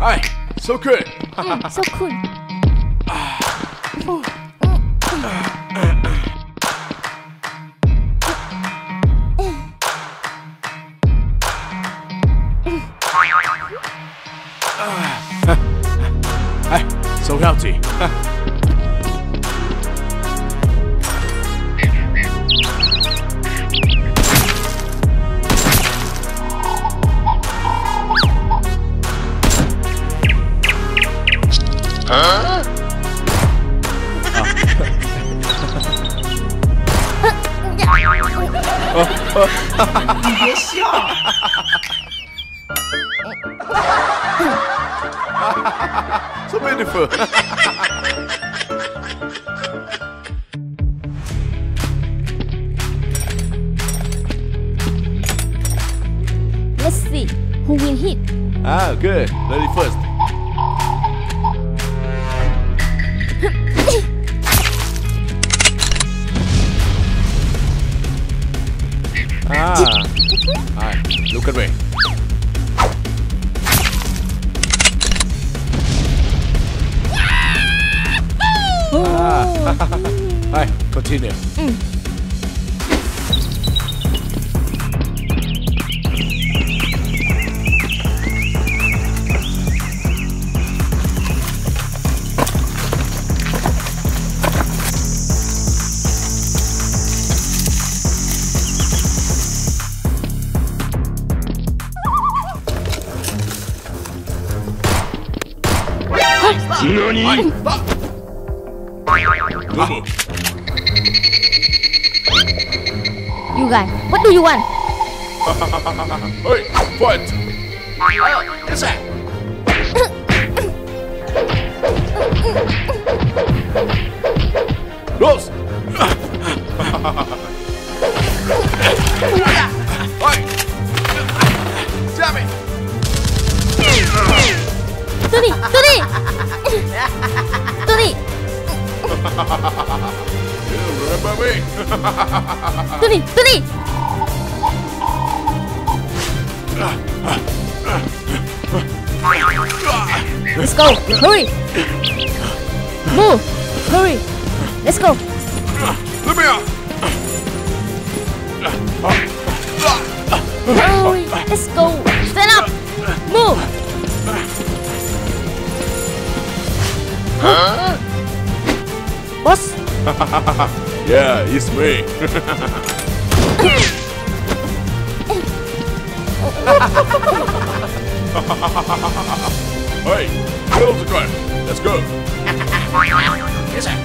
Hi, so good. So cool. Hey, so healthy. So beautiful. Let's see who will hit. Ah, good. Ready first. Alright, look at me. Alright, continue. NANI?! You guys, what do you want? Hey, fight! Yes, sir. Close! Hey! Damn it! Tony! Tony! Tony! You remember me? Tony! Tony! Let's go! Hurry! Move! Hurry! Let's go! Let me out! Hurry! Let's go! Stand up! Move! Huh? Boss! Yeah, it's me. Hey, close the gun. Let's go. Yes, sir.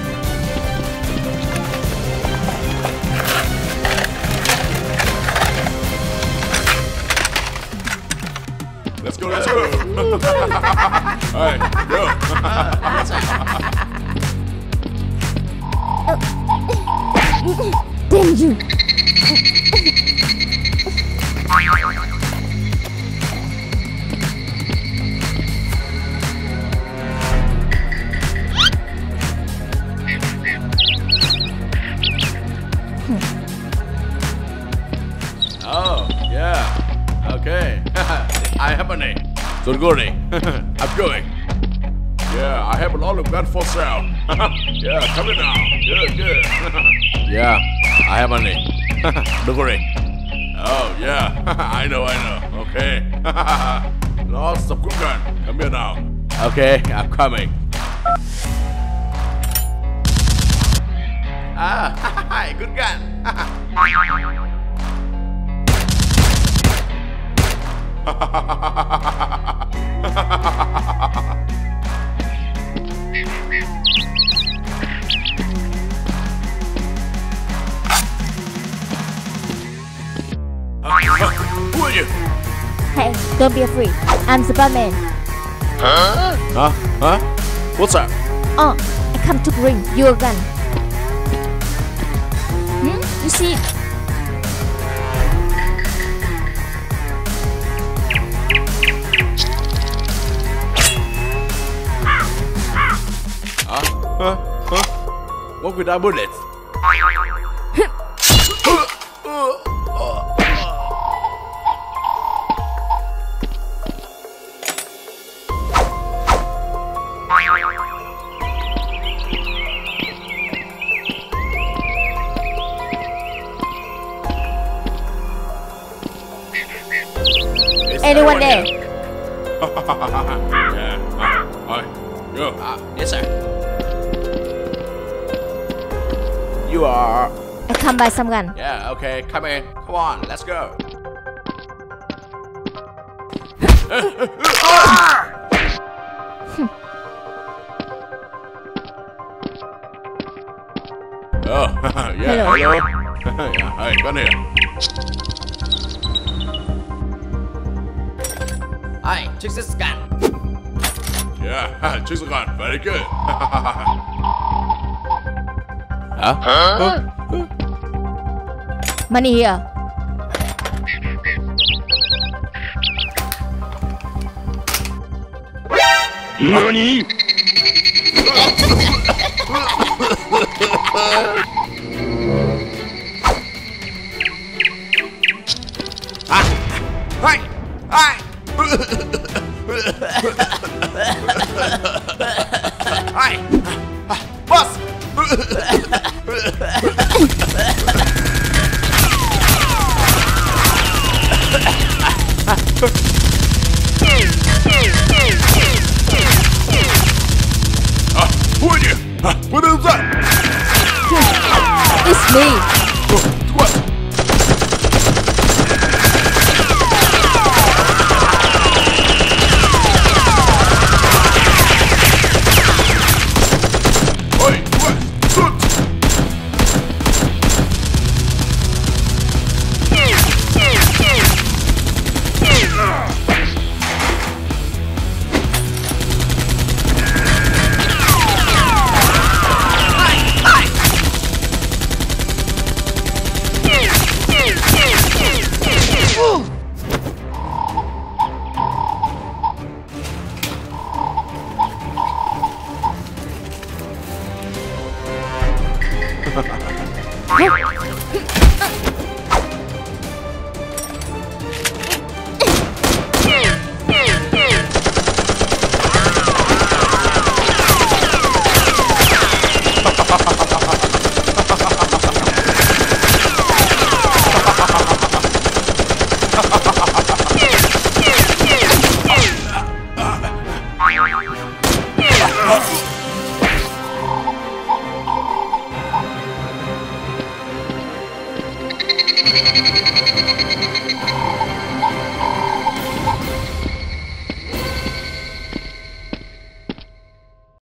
Let's go, let's go. All right, go. Damn you! Oh, yeah. Okay. I have a name. Surgori. I'm going. Yeah, I have a lot of gun for sale. Yeah, coming now. Good, good. Yeah, I have a name. Don't worry. Oh, yeah. I know. Okay. Lots of good gun. Come here now. Okay, I'm coming. Hi, good gun. Who are you? Hey, don't be afraid. I'm Superman. Huh? What's up? Oh, I come to bring your gun. You it. What with that bullet? Anyone there? Yeah. Hi. Yo. Yes, sir. You are. I come by some gun. Yeah. Okay. Come in. Come on. Let's go. Oh. Yeah. Hello. Hello. Yeah. Hi. Come here. Hi, check this gun. Yeah. Choose a gun. Very good. Money here. Nani? Hi! Hi! Hi! Boss! Who are you? What is that? It's me. What? Oi, what? Shoot!